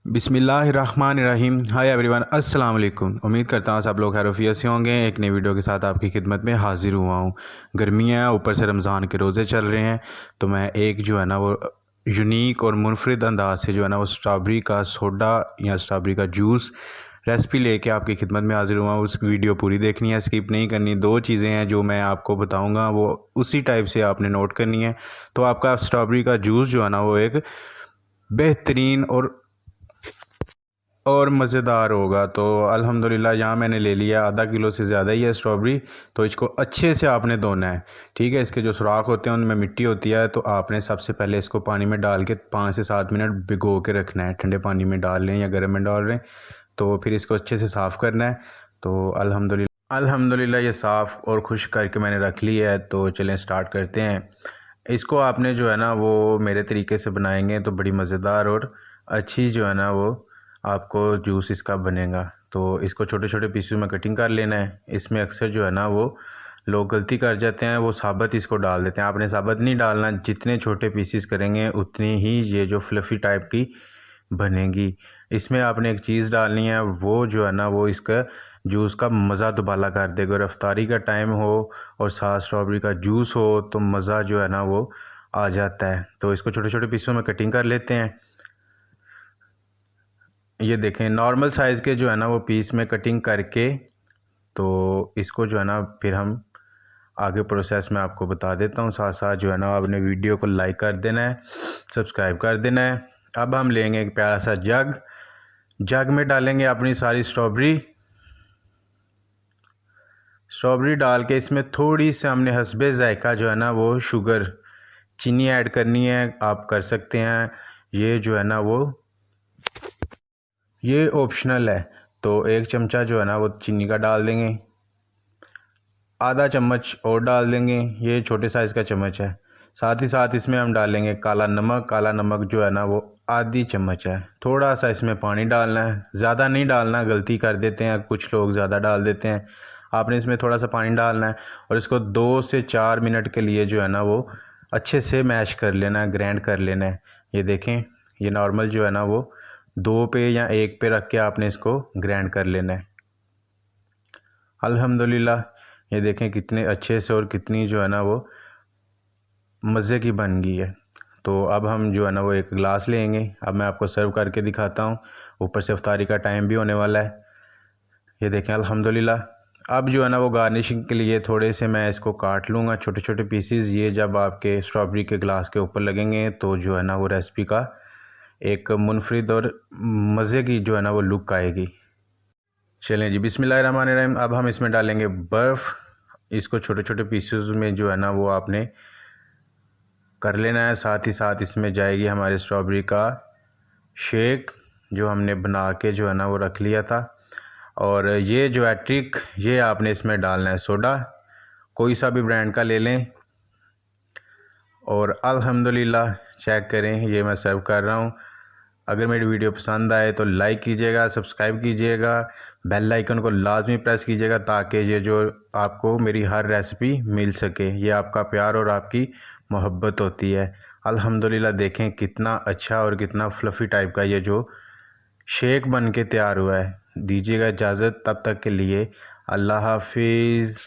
बिस्मिल्लाहिर्रहमानिर्रहीम। Hi everyone, अस्सलाम वालेकुम। उम्मीद करता हूँ सब लोग खैरियत से होंगे। एक नई वीडियो के साथ आपकी खिदमत में हाजिर हुआ हूँ। गर्मियाँ हैं, ऊपर से रमज़ान के रोज़े चल रहे हैं, तो मैं एक जो है ना वो यूनिक और मुनफरिद अंदाज से जो है ना वो स्ट्रॉबेरी का सोडा या स्ट्रॉबेरी का जूस रेसिपी लेके आपकी खिदमत में हाजिर हुआ हूँ। उस वीडियो पूरी देखनी है, स्किप नहीं करनी। दो चीज़ें हैं जो मैं आपको बताऊँगा, वो उसी टाइप से आपने नोट करनी है, तो आपका स्ट्रॉबेरी का जूस जो है ना वो एक बेहतरीन और मज़ेदार होगा। तो अल्हम्दुलिल्लाह यहाँ मैंने ले लिया आधा किलो से ज़्यादा ही है स्ट्रॉबेरी। तो इसको अच्छे से आपने धोना है, ठीक है। इसके जो सुराख होते हैं उनमें मिट्टी होती है, तो आपने सबसे पहले इसको पानी में डाल के 5 से 7 मिनट भिगो के रखना है। ठंडे पानी में डाल लें या गर्म में डाल लें, तो फिर इसको अच्छे से साफ़ करना है। तो अल्हम्दुलिल्लाह ये साफ़ और खुश्क करके मैंने रख लिया है। तो चलें स्टार्ट करते हैं। इसको आपने जो है ना वो मेरे तरीके से बनाएंगे तो बड़ी मज़ेदार और अच्छी जो है ना वो आपको जूस इसका बनेगा। तो इसको छोटे छोटे पीसेस में कटिंग कर लेना है। इसमें अक्सर जो है ना वो लोग गलती कर जाते हैं, वो साबुत इसको डाल देते हैं। आपने साबुत नहीं डालना, जितने छोटे पीसेस करेंगे उतनी ही ये जो फ्लफ़ी टाइप की बनेगी। इसमें आपने एक चीज़ डालनी है, वो जो है ना वो इसका जूस का मज़ा दुबाला कर देगा। और इफ्तारी का टाइम हो और साथ स्ट्रॉबेरी का जूस हो तो मज़ा जो है ना वो आ जाता है। तो इसको छोटे छोटे पीसों में कटिंग कर लेते हैं। ये देखें, नॉर्मल साइज़ के जो है ना वो पीस में कटिंग करके, तो इसको जो है ना फिर हम आगे प्रोसेस में आपको बता देता हूँ। साथ साथ जो है ना आपने वीडियो को लाइक कर देना है, सब्सक्राइब कर देना है। अब हम लेंगे एक प्यारा सा जग में डालेंगे अपनी सारी स्ट्रॉबेरी डाल के इसमें थोड़ी सी हमने हस्बे जायका जो है ना वो शुगर चीनी ऐड करनी है। आप कर सकते हैं, ये जो है ना वो ये ऑप्शनल है। तो एक चमचा जो है ना वो चीनी का डाल देंगे, आधा चम्मच और डाल देंगे, ये छोटे साइज़ का चम्मच है। साथ ही साथ इसमें हम डालेंगे काला नमक। काला नमक जो है ना वो आधी चम्मच है। थोड़ा सा इसमें पानी डालना है, ज़्यादा नहीं डालना, गलती कर देते हैं कुछ लोग, ज़्यादा डाल देते हैं। आपने इसमें थोड़ा सा पानी डालना है और इसको 2 से 4 मिनट के लिए जो है ना वो अच्छे से मैश कर लेना है, ग्राइंड कर लेना है। ये देखें, ये नॉर्मल जो है ना वो 2 पे या 1 पे रख के आपने इसको ग्राइंड कर लेना है। अल्हम्दुलिल्लाह ये देखें कितने अच्छे से और कितनी जो है ना वो मज़े की बन गई है। तो अब हम जो है ना वो एक गिलास लेंगे। अब मैं आपको सर्व करके दिखाता हूँ, ऊपर से इफ्तारी का टाइम भी होने वाला है। ये देखें अल्हम्दुलिल्लाह। अब जो है ना वो गार्निशिंग के लिए थोड़े से मैं इसको काट लूँगा छोटे छोटे पीसीज। ये जब आपके स्ट्रॉबेरी के गिलास के ऊपर लगेंगे तो जो है ना वो रेसिपी का एक मुनफरिद और मज़े की जो है ना वो लुक आएगी। चलें जी, बिस्मिल्लाहिर्रहमानिर्रहीम। अब हम इसमें डालेंगे बर्फ़। इसको छोटे छोटे पीसेस में जो है ना वो आपने कर लेना है। साथ ही साथ इसमें जाएगी हमारे स्ट्रॉबेरी का शेक जो हमने बना के जो है ना वो रख लिया था। और ये जो है ट्रिक, ये आपने इसमें डालना है सोडा, कोई सा भी ब्रांड का ले लें। और अल्हम्दुलिल्लाह चेक करें, ये मैं सर्व कर रहा हूँ। अगर मेरी वीडियो पसंद आए तो लाइक कीजिएगा, सब्सक्राइब कीजिएगा, बेल आइकन को लाजमी प्रेस कीजिएगा, ताकि ये जो आपको मेरी हर रेसिपी मिल सके। ये आपका प्यार और आपकी मोहब्बत होती है। अल्हम्दुलिल्लाह देखें कितना अच्छा और कितना फ्लफ़ी टाइप का ये जो शेक बन के तैयार हुआ है। दीजिएगा इजाज़त, तब तक के लिए अल्लाह हाफिज़।